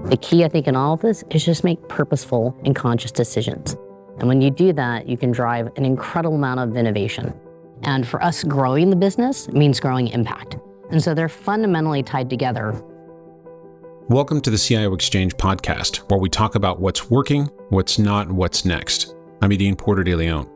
The key, I think, in all of this is just make purposeful and conscious decisions. And when you do that, you can drive an incredible amount of innovation. And for us, growing the business means growing impact. And so they're fundamentally tied together. Welcome to the CIO Exchange podcast, where we talk about what's working, what's not, and what's next. I'm Edine Porter de Leon.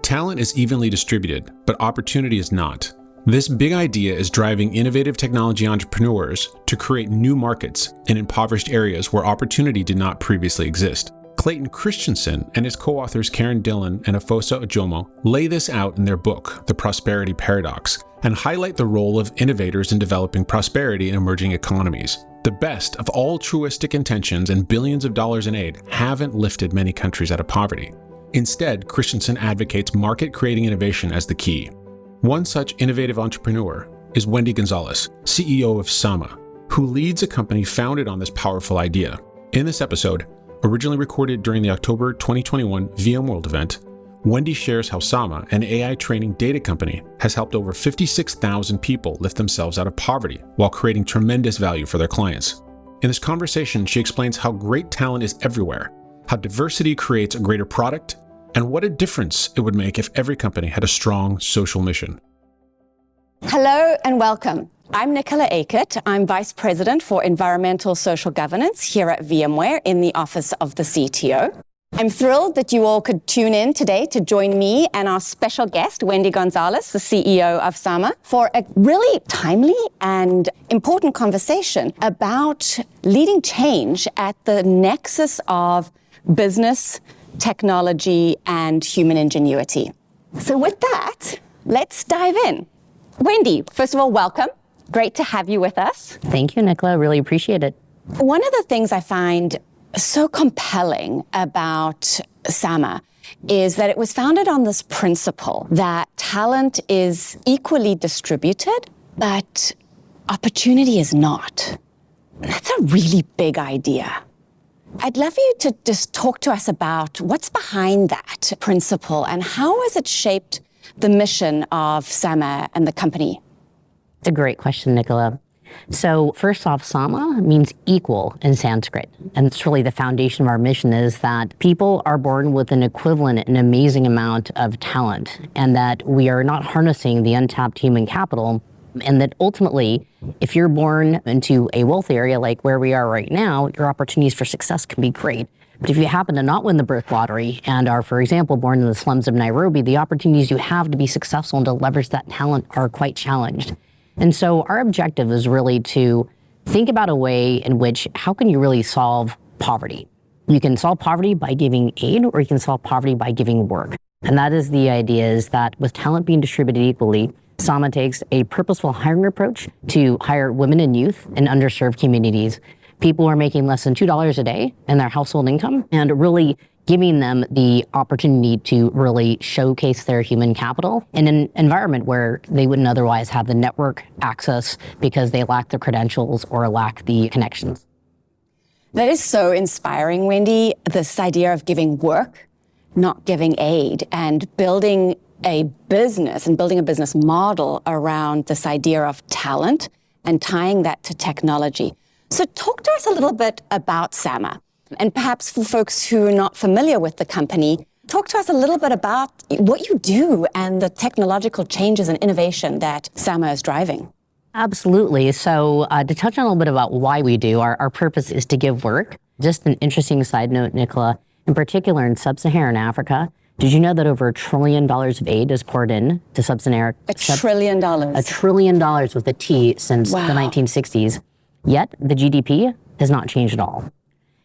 Talent is evenly distributed, but opportunity is not. This big idea is driving innovative technology entrepreneurs to create new markets in impoverished areas where opportunity did not previously exist. Clayton Christensen and his co-authors Dillon and Efosa Ojomo lay this out in their book, The Prosperity Paradox, and highlight the role of innovators in developing prosperity in emerging economies. The best of altruistic intentions and billions of dollars in aid haven't lifted many countries out of poverty. Instead, Christensen advocates market-creating innovation as the key. One such innovative entrepreneur is Wendy Gonzalez, CEO of Sama, who leads a company founded on this powerful idea. In this episode, originally recorded during the October 2021 VMworld event, Wendy shares how Sama, an AI training data company, has helped over 56,000 people lift themselves out of poverty while creating tremendous value for their clients. In this conversation, she explains how great talent is everywhere, how diversity creates a greater product, and what a difference it would make if every company had a strong social mission. Hello and welcome. I'm Nicola Akert. I'm Vice President for Environmental Social Governance here at VMware in the Office of the CTO. I'm thrilled that you all could tune in today to join me and our special guest, Wendy Gonzalez, the CEO of Sama, for a really timely and important conversation about leading change at the nexus of business, technology, and human ingenuity. So with that, let's dive in. Wendy, first of all, welcome. Great to have you with us. Thank you, Nicola. Really appreciate it. One of the things I find so compelling about Sama is that it was founded on this principle that talent is equally distributed, but opportunity is not. That's a really big idea. I'd love you to just talk to us about what's behind that principle and how has it shaped the mission of Sama and the company? It's a great question, Nicola. So first off, Sama means equal in Sanskrit. And it's really the foundation of our mission is that people are born with an equivalent and amazing amount of talent, and that we are not harnessing the untapped human capital. And that ultimately, if you're born into a wealthy area like where we are right now, your opportunities for success can be great. But if you happen to not win the birth lottery and are, for example, born in the slums of Nairobi, the opportunities you have to be successful and to leverage that talent are quite challenged. And so our objective is really to think about a way in which, how can you really solve poverty? You can solve poverty by giving aid, or you can solve poverty by giving work. And that is the idea, is that with talent being distributed equally, Sama takes a purposeful hiring approach to hire women and youth in underserved communities, people who are making less than $2 a day in their household income, and really giving them the opportunity to really showcase their human capital in an environment where they wouldn't otherwise have the network access because they lack the credentials or lack the connections. That is so inspiring, Wendy, this idea of giving work, not giving aid, and building a business model around this idea of talent and tying that to technology. So talk to us a little bit about Sama. And perhaps for folks who are not familiar with the company, talk to us a little bit about what you do and the technological changes and innovation that Sama is driving. Absolutely. So to touch on a little bit about why we do, our purpose is to give work. Just an interesting side note, Nicola, in particular in sub-Saharan Africa, did you know that over $1 trillion of aid is poured in to sub-Saharan? $1 trillion. $1 trillion with a T since the 1960s. Yet the GDP has not changed at all.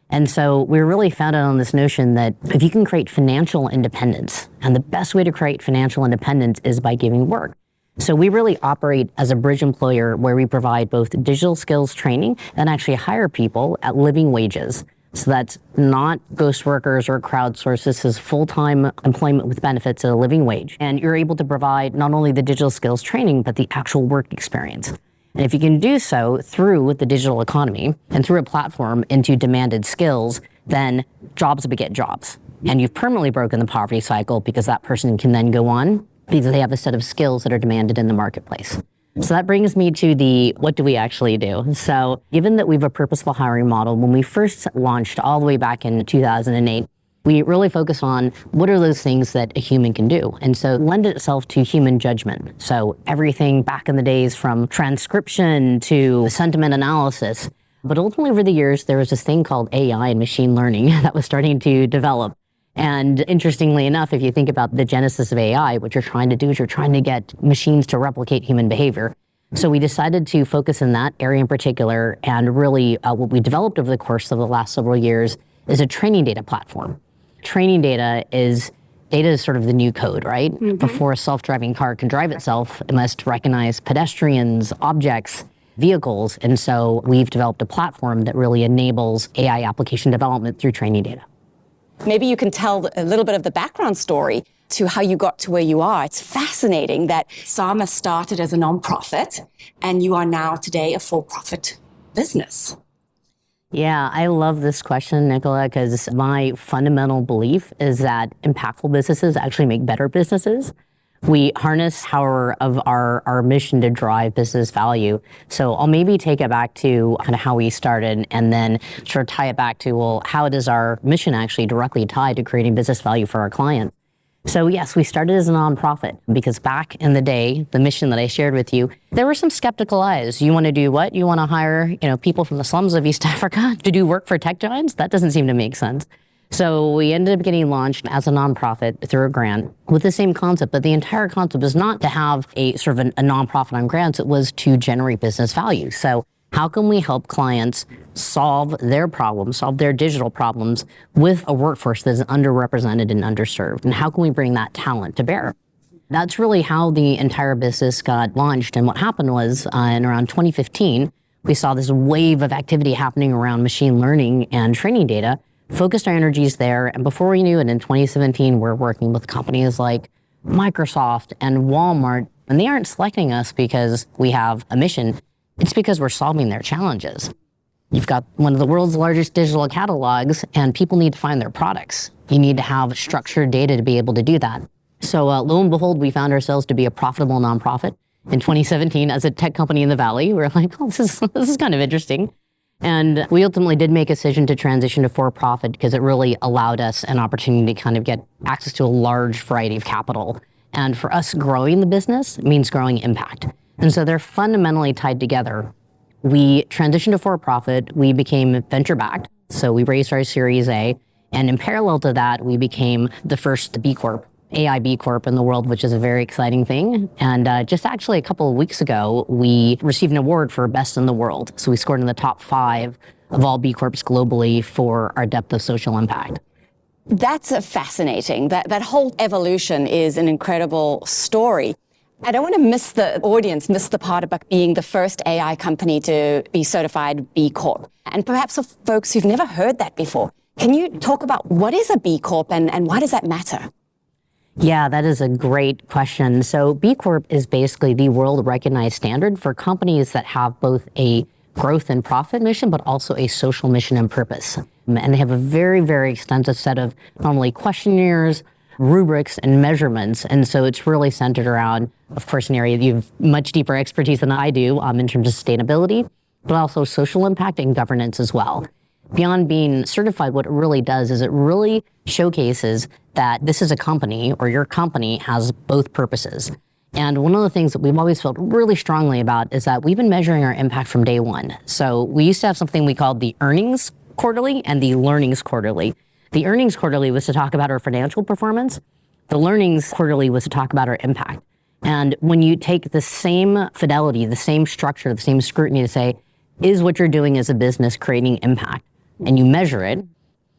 And so we're really founded on this notion that if you can create financial independence, and the best way to create financial independence is by giving work. So we really operate as a bridge employer where we provide both digital skills training and actually hire people at living wages. So that's not ghost workers or crowdsource. This is full-time employment with benefits at a living wage. And you're able to provide not only the digital skills training, but the actual work experience. And if you can do so through the digital economy and through a platform into demanded skills, then jobs beget jobs. And you've permanently broken the poverty cycle because that person can then go on because they have a set of skills that are demanded in the marketplace. So that brings me to the what do we actually do? So given that we have a purposeful hiring model, when we first launched all the way back in 2008, we really focus on what are those things that a human can do. And so it lended itself to human judgment. So everything back in the days from transcription to sentiment analysis. But ultimately over the years, there was this thing called AI and machine learning that was starting to develop. And interestingly enough, if you think about the genesis of AI, what you're trying to do is you're trying to get machines to replicate human behavior. So we decided to focus in that area in particular. And really what we developed over the course of the last several years is a training data platform. Training data is sort of the new code, right? Mm-hmm. Before a self-driving car can drive itself, it must recognize pedestrians, objects, vehicles. And so we've developed a platform that really enables AI application development through training data. Maybe you can tell a little bit of the background story to how you got to where you are. It's fascinating that Sama started as a nonprofit and you are now today a for-profit business. Yeah, I love this question, Nicola, because my fundamental belief is that impactful businesses actually make better businesses. We harness power of our mission to drive business value. So I'll maybe take it back to kind of how we started and then sort of tie it back to, well, how does our mission actually directly tie to creating business value for our clients? So yes, we started as a nonprofit because back in the day, the mission that I shared with you, there were some skeptical eyes. You want to do what? You want to hire, people from the slums of East Africa to do work for tech giants? That doesn't seem to make sense. So we ended up getting launched as a nonprofit through a grant with the same concept, but the entire concept was not to have a sort of a nonprofit on grants, it was to generate business value. So how can we help clients solve their problems, solve their digital problems with a workforce that is underrepresented and underserved? And how can we bring that talent to bear? That's really how the entire business got launched. And what happened was in around 2015, we saw this wave of activity happening around machine learning and training data, focused our energies there. And before we knew it, in 2017, we're working with companies like Microsoft and Walmart. And they aren't selecting us because we have a mission. It's because we're solving their challenges. You've got one of the world's largest digital catalogs, and people need to find their products. You need to have structured data to be able to do that. So lo and behold, we found ourselves to be a profitable nonprofit in 2017 as a tech company in the Valley. We were like, oh, this is kind of interesting. And we ultimately did make a decision to transition to for-profit because it really allowed us an opportunity to kind of get access to a large variety of capital. And for us, growing the business means growing impact. And so they're fundamentally tied together. We transitioned to for-profit, we became venture-backed, so we raised our Series A, and in parallel to that, we became the first BCorp, AI BCorp in the world, which is a very exciting thing. And just actually a couple of weeks ago, we received an award for Best in the World. So we scored in the top 5 of all B Corps globally for our depth of social impact. That's fascinating. That whole evolution is an incredible story. I don't want to miss the part about being the first AI company to be certified B Corp. And perhaps for folks who've never heard that before, can you talk about what is a B Corp and why does that matter? Yeah, that is a great question. So B Corp is basically the world recognized standard for companies that have both a growth and profit mission, but also a social mission and purpose. And they have a very, very extensive set of normally questionnaires, rubrics, and measurements. And so it's really centered around, of course, an area that you have much deeper expertise than I do in terms of sustainability, but also social impact and governance as well. Beyond being certified, what it really does is it really showcases that this is a company or your company has both purposes. And one of the things that we've always felt really strongly about is that we've been measuring our impact from day one. So we used to have something we called the earnings quarterly and the learnings quarterly. The earnings quarterly was to talk about our financial performance. The learnings quarterly was to talk about our impact. And when you take the same fidelity, the same structure, the same scrutiny to say, is what you're doing as a business creating impact? And you measure it.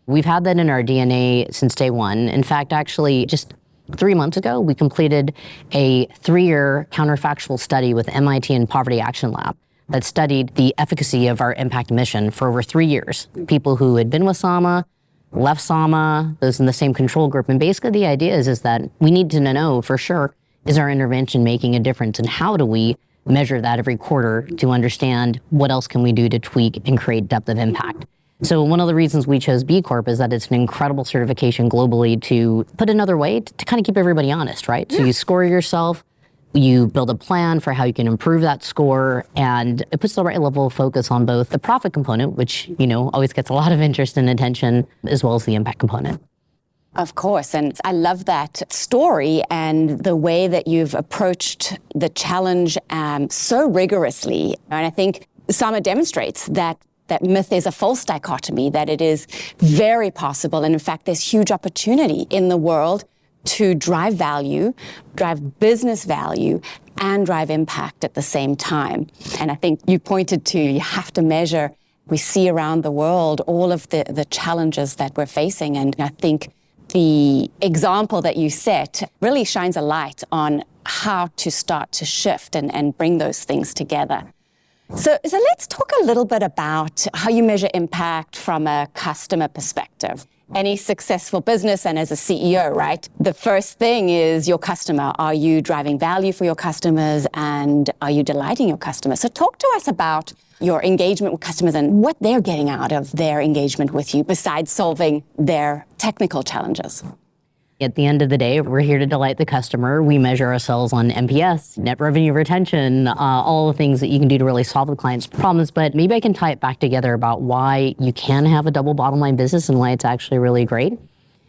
We've had that in our DNA since day one. In fact, actually, just 3 months ago, we completed a 3-year counterfactual study with MIT and Poverty Action Lab that studied the efficacy of our impact mission for over 3 years. People who had been with Sama, left Sama, those in the same control group. And basically the idea is that we need to know for sure, is our intervention making a difference? And how do we measure that every quarter to understand what else can we do to tweak and create depth of impact? So one of the reasons we chose B Corp is that it's an incredible certification globally to put another way to kind of keep everybody honest, right? Yeah. So you score yourself You build a plan for how you can improve that score, and it puts the right level of focus on both the profit component, which, always gets a lot of interest and attention, as well as the impact component. Of course, and I love that story and the way that you've approached the challenge so rigorously. And I think Sama demonstrates that myth is a false dichotomy, that it is very possible. And in fact, there's huge opportunity in the world to drive value, drive business value, and drive impact at the same time. And I think you pointed to, you have to measure. We see around the world all of the challenges that we're facing. And I think the example that you set really shines a light on how to start to shift and bring those things together. So let's talk a little bit about how you measure impact from a customer perspective. Any successful business, and as a CEO, right, the first thing is your customer. Are you driving value for your customers, and are you delighting your customers? So talk to us about your engagement with customers and what they're getting out of their engagement with you besides solving their technical challenges. At the end of the day, we're here to delight the customer. We measure ourselves on NPS, net revenue retention, all the things that you can do to really solve the client's problems. But maybe I can tie it back together about why you can have a double bottom line business and why it's actually really great.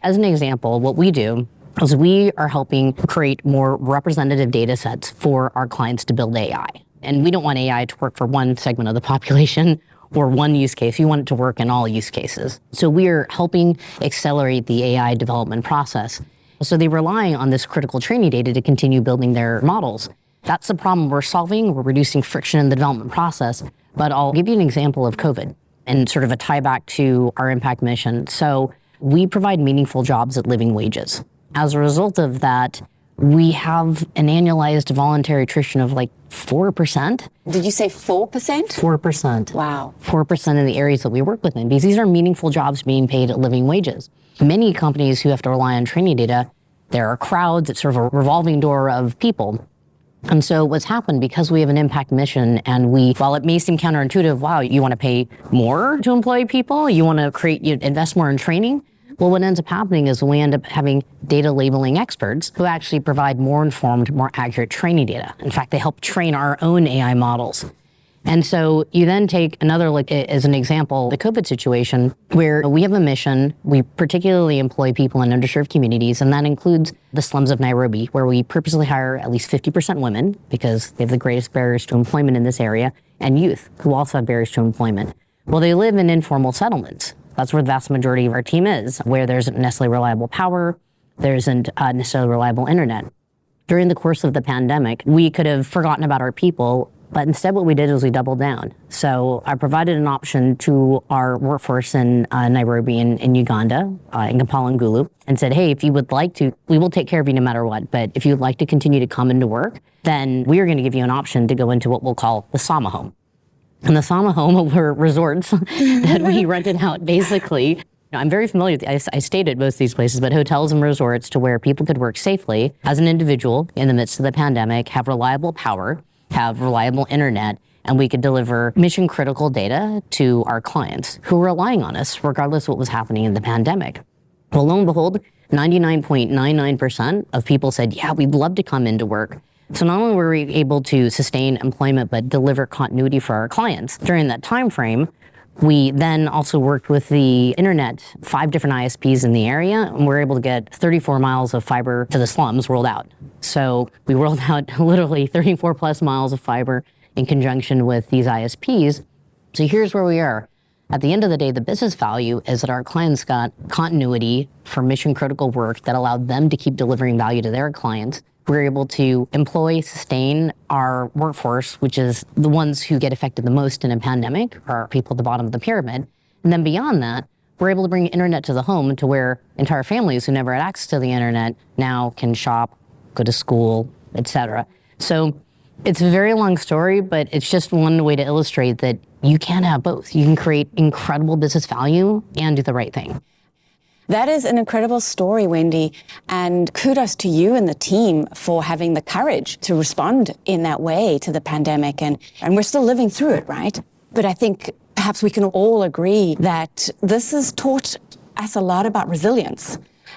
As an example, what we do is we are helping create more representative data sets for our clients to build AI. And we don't want AI to work for one segment of the population or one use case. You want it to work in all use cases. So we're helping accelerate the AI development process. So they're relying on this critical training data to continue building their models. That's the problem we're solving. We're reducing friction in the development process. But I'll give you an example of COVID and sort of a tie back to our impact mission. So we provide meaningful jobs at living wages. As a result of that, we have an annualized voluntary attrition of like 4%. Did you say 4%? 4%. Wow. 4% in the areas that we work within, because these are meaningful jobs being paid at living wages. Many companies who have to rely on training data, there are crowds, it's sort of a revolving door of people. And so what's happened, because we have an impact mission and while it may seem counterintuitive, wow, you want to pay more to employ people? You want to invest more in training? Well, what ends up happening is we end up having data labeling experts who actually provide more informed, more accurate training data. In fact, they help train our own AI models. And so you then take another look as an example, the COVID situation, where we have a mission. We particularly employ people in underserved communities, and that includes the slums of Nairobi, where we purposely hire at least 50% women because they have the greatest barriers to employment in this area, and youth who also have barriers to employment. Well, they live in informal settlements. That's where the vast majority of our team is, where there isn't necessarily reliable power, there isn't necessarily reliable internet. During the course of the pandemic, we could have forgotten about our people, but instead what we did is we doubled down. So I provided an option to our workforce in Nairobi and Uganda, in Kampala and Gulu, and said, hey, if you would like to, we will take care of you no matter what, but if you'd like to continue to come into work, then we are going to give you an option to go into what we'll call the Sama home. And the Sama home were resorts that we rented out, basically. I'm very familiar with, I stayed at most of these places, but hotels and resorts to where people could work safely as an individual in the midst of the pandemic, have reliable power, have reliable internet, and we could deliver mission critical data to our clients who were relying on us regardless of what was happening in the pandemic. Well, lo and behold, 99.99% of people said, yeah, we'd love to come into work. So not only were we able to sustain employment, but deliver continuity for our clients during that time frame. We then also worked with the internet, 5 different ISPs in the area, and we were able to get 34 miles of fiber to the slums rolled out. So we rolled out literally 34 plus miles of fiber in conjunction with these ISPs. So here's where we are. At the end of the day, the business value is that our clients got continuity for mission critical work that allowed them to keep delivering value to their clients. We're able to employ, sustain our workforce, which is the ones who get affected the most in a pandemic, are people at the bottom of the pyramid. And then beyond that, we're able to bring internet to the home to where entire families who never had access to the internet now can shop, go to school, etc. So it's a very long story, but it's just one way to illustrate that you can have both. You can create incredible business value and do the right thing. That is an incredible story, Wendy, and kudos to you and the team for having the courage to respond in that way to the pandemic. And we're still living through it, right? But I think perhaps we can all agree that this has taught us a lot about resilience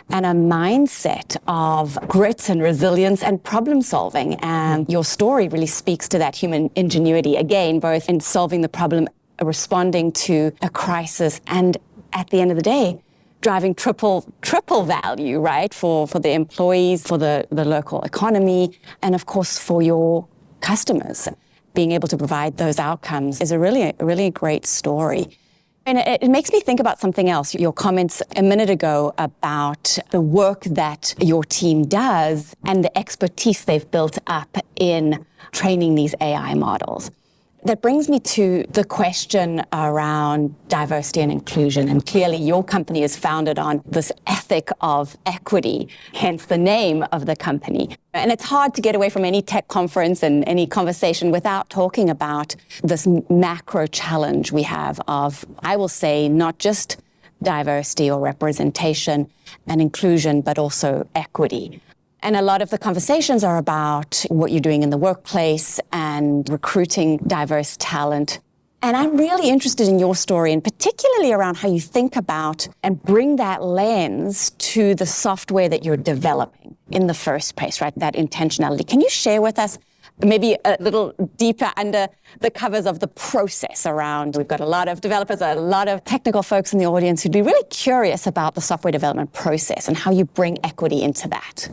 and a mindset of grit and resilience and problem solving. And your story really speaks to that human ingenuity, again, both in solving the problem, responding to a crisis, and at the end of the day, driving triple value, right, for the employees, for the local economy, and of course for your customers. Being able to provide those outcomes is a really great story. And it makes me think about something else. Your comments a minute ago about the work that your team does and the expertise they've built up in training these AI models. That brings me to the question around diversity and inclusion. And clearly your company is founded on this ethic of equity, hence the name of the company. And it's hard to get away from any tech conference and any conversation without talking about this macro challenge we have of, I will say, not just diversity or representation and inclusion, but also equity. And a lot of the conversations are about what you're doing in the workplace and recruiting diverse talent. And I'm really interested in your story, and particularly around how you think about and bring that lens to the software that you're developing in the first place, right? That intentionality. Can you share with us maybe a little deeper under the covers of the process around, we've got a lot of developers, a lot of technical folks in the audience who'd be really curious about the software development process and how you bring equity into that.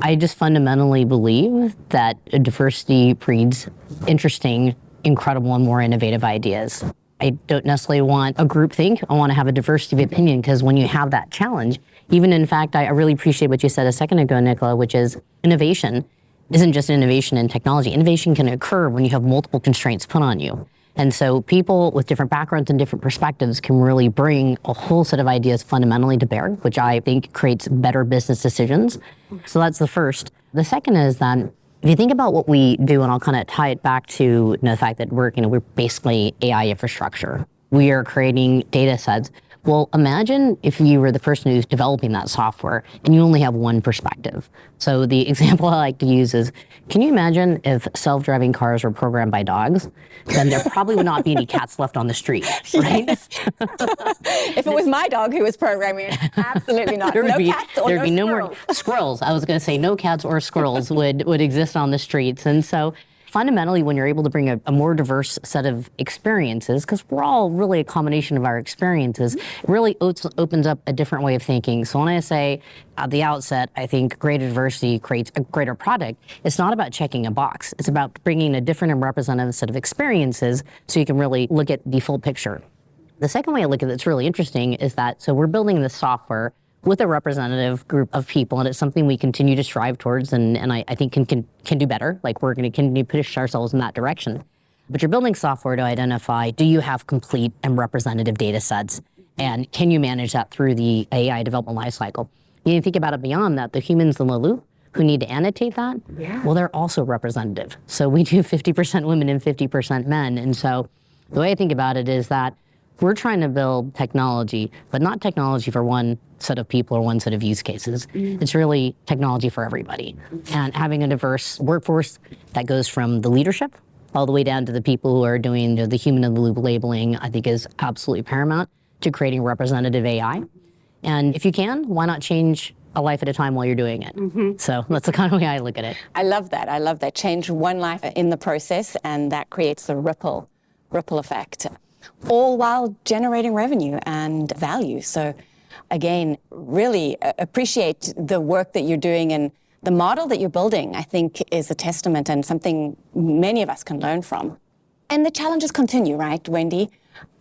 I just fundamentally believe that diversity breeds interesting, incredible, and more innovative ideas. I don't necessarily want a groupthink. I want to have a diversity of opinion, because when you have that challenge, even in fact, I really appreciate what you said a second ago, Nicola, which is innovation isn't just innovation in technology. Innovation can occur when you have multiple constraints put on you. And so people with different backgrounds and different perspectives can really bring a whole set of ideas fundamentally to bear, which I think creates better business decisions. So that's the first. The second is that if you think about what we do, and I'll kind of tie it back to the fact that we're basically AI infrastructure. We are creating data sets. Well, imagine if you were the person who's developing that software and you only have one perspective. So the example I like to use is, can you imagine if self-driving cars were programmed by dogs? Then there probably would not be any cats left on the street, right? If it was my dog who was programming it, absolutely not. There'd be no more squirrels. I was going to say no cats or squirrels would exist on the streets. And so fundamentally, when you're able to bring a more diverse set of experiences, because we're all really a combination of our experiences, it really opens up a different way of thinking. So when I say at the outset, I think greater diversity creates a greater product, it's not about checking a box. It's about bringing a different and representative set of experiences so you can really look at the full picture. The second way I look at it that's really interesting is that, so we're building this software with a representative group of people, and it's something we continue to strive towards, and I think can do better. Like, we're going to continue to push ourselves in that direction. But you're building software to identify, do you have complete and representative data sets, and can you manage that through the AI development lifecycle? You think about it beyond that, the humans in the loop who need to annotate that, well, they're also representative. So we do 50% women and 50% men, and so the way I think about it is that we're trying to build technology, but not technology for one set of people or one set of use cases. It's really technology for everybody. And having a diverse workforce that goes from the leadership all the way down to the people who are doing the human in the loop labeling, I think is absolutely paramount to creating representative AI. And if you can, why not change a life at a time while you're doing it? So that's the kind of way I look at it. I love that. I love that. Change one life in the process, and that creates the ripple effect, all while generating revenue and value. So again, really appreciate the work that you're doing, and the model that you're building, I think, is a testament and something many of us can learn from. And the challenges continue, right, Wendy?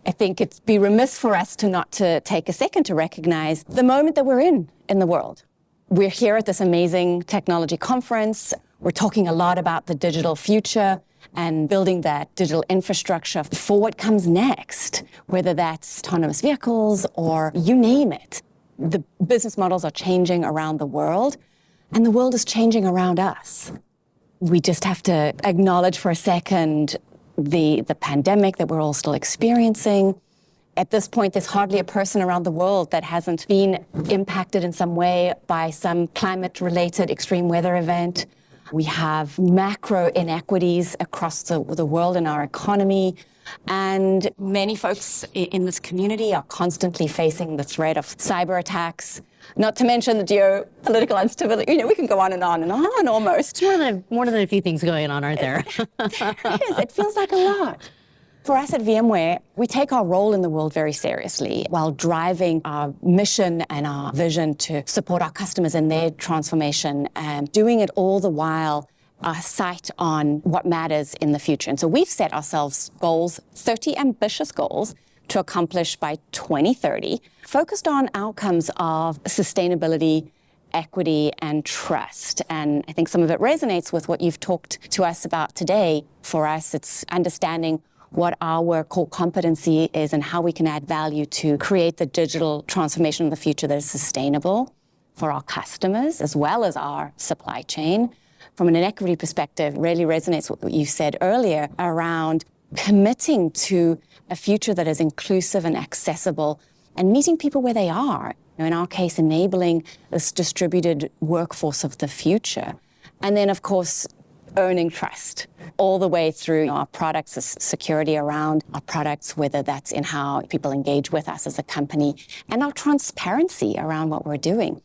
I think it'd be remiss for us not to take a second to recognize the moment that we're in the world. We're here at this amazing technology conference. We're talking a lot about the digital future and building that digital infrastructure for what comes next, whether that's autonomous vehicles or you name it. The business models are changing around the world, and the world is changing around us. We just have to acknowledge for a second the pandemic that we're all still experiencing. At this point, there's hardly a person around the world that hasn't been impacted in some way by some climate-related extreme weather event. We have macro inequities across the world in our economy. And many folks in this community are constantly facing the threat of cyber attacks, not to mention the geopolitical instability. We can go on and on and on almost. It's more than a few things going on, aren't there? It is. It feels like a lot. For us at VMware, we take our role in the world very seriously while driving our mission and our vision to support our customers in their transformation, and doing it all the while our sight on what matters in the future. And so we've set ourselves goals, 30 ambitious goals to accomplish by 2030, focused on outcomes of sustainability, equity, and trust. And I think some of it resonates with what you've talked to us about today. For us, it's understanding what our core competency is and how we can add value to create the digital transformation of the future that is sustainable for our customers as well as our supply chain. From an equity perspective, really resonates with what you said earlier around committing to a future that is inclusive and accessible and meeting people where they are. In our case, enabling this distributed workforce of the future. And then, of course, earning trust all the way through our products, security around our products, whether that's in how people engage with us as a company, and our transparency around what we're doing.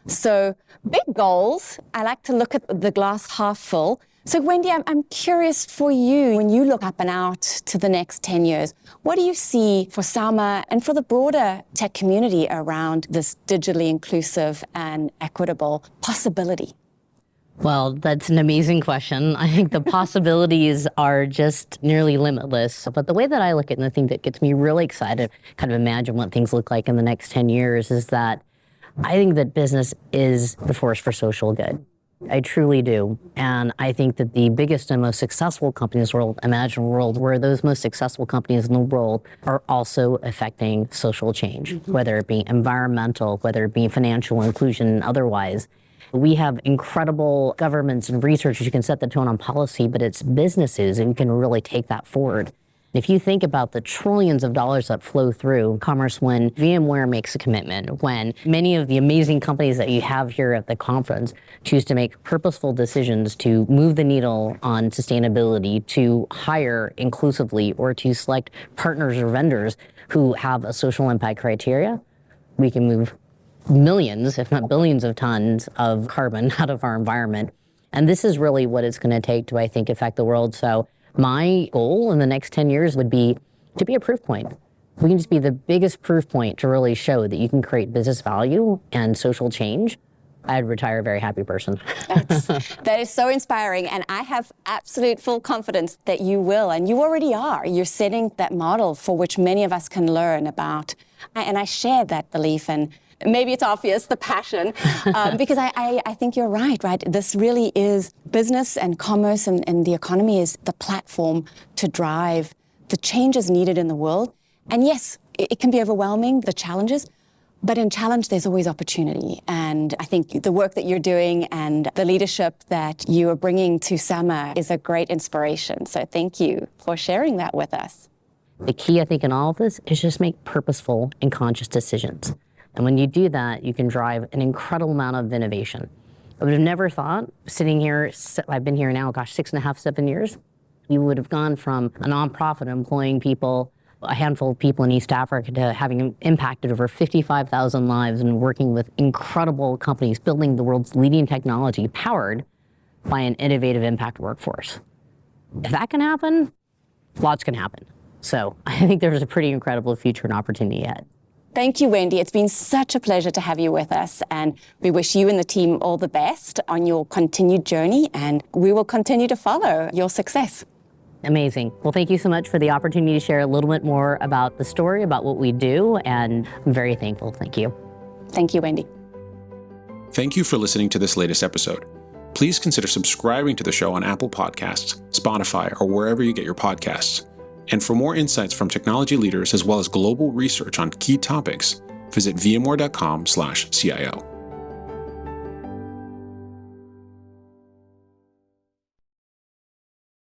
So big goals. I like to look at the glass half full. So Wendy, I'm curious for you, when you look up and out to the next 10 years, what do you see for Sama and for the broader tech community around this digitally inclusive and equitable possibility? Well, that's an amazing question. I think the possibilities are just nearly limitless. But the way that I look at it, and the thing that gets me really excited, kind of imagine what things look like in the next 10 years, is that I think that business is the force for social good. I truly do. And I think that the biggest and most successful companies in the world, imagine a world where those most successful companies in the world are also affecting social change, whether it be environmental, whether it be financial inclusion, and otherwise. We have incredible governments and researchers who can set the tone on policy, but it's businesses who can really take that forward. If you think about the trillions of dollars that flow through commerce when VMware makes a commitment, when many of the amazing companies that you have here at the conference choose to make purposeful decisions to move the needle on sustainability, to hire inclusively, or to select partners or vendors who have a social impact criteria, we can move millions, if not billions of tons of carbon out of our environment. And this is really what it's going to take to, I think, affect the world. So my goal in the next 10 years would be to be a proof point. We can just be the biggest proof point to really show that you can create business value and social change. I'd retire a very happy person. That is so inspiring, and I have absolute full confidence that you will, and you already are. You're setting that model for which many of us can learn about, and I share that belief, and maybe it's obvious, the passion, because I think you're right? This really is business and commerce and the economy is the platform to drive the changes needed in the world. And yes, it can be overwhelming, the challenges, but in challenge, there's always opportunity. And I think the work that you're doing and the leadership that you are bringing to Sama is a great inspiration. So thank you for sharing that with us. The key, I think, in all of this is just make purposeful and conscious decisions. And when you do that, you can drive an incredible amount of innovation. I would have never thought, sitting here, I've been here now, 6.5, 7 years, you would have gone from a nonprofit employing people, a handful of people in East Africa, to having impacted over 55,000 lives and working with incredible companies, building the world's leading technology powered by an innovative impact workforce. If that can happen, lots can happen. So I think there's a pretty incredible future and opportunity ahead. Thank you, Wendy. It's been such a pleasure to have you with us, and we wish you and the team all the best on your continued journey, and we will continue to follow your success. Amazing. Well, thank you so much for the opportunity to share a little bit more about the story, about what we do, and I'm very thankful. Thank you. Thank you, Wendy. Thank you for listening to this latest episode. Please consider subscribing to the show on Apple Podcasts, Spotify, or wherever you get your podcasts. And for more insights from technology leaders as well as global research on key topics, visit vmware.com/CIO.